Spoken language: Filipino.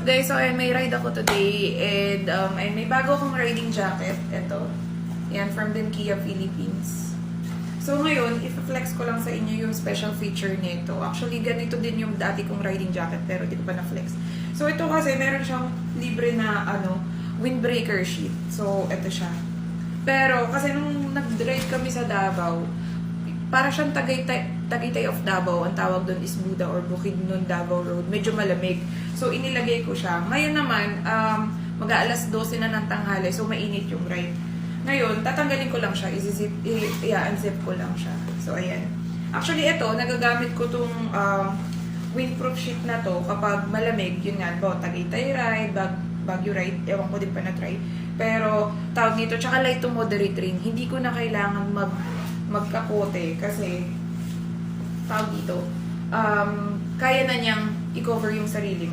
Guys, so may ride ako today and may bago akong riding jacket. Ito. Yan, from Kia Philippines. So ngayon, i-flex ko lang sa inyo yung special feature nito. Actually, ganito din yung dati kong riding jacket pero di ko pa na-flex. So ito kasi, meron siyang libre na windbreaker sheet. So, ito siya. Pero kasi nung nag-drive kami sa Davao, para siyang Tagaytay of Davao, ang tawag doon is Buda or Bukidnon Davao Road. Medyo malamig. So, inilagay ko siya. Ngayon naman, mag-aalas 12 na ng tanghali, so mainit yung ride. Ngayon, tatanggalin ko lang siya. I-unzip ko lang siya. So, ayan. Actually, ito, nagagamit ko tong windproof sheet na to kapag malamig. Yun nga, Tagaytay ride, Baguio ride, ewan ko din pa na-try. Pero, tawag nito, tsaka light to moderate rain. Hindi ko na kailangan magkakote kasi tawag dito, kaya na niyang i-cover yung sarili.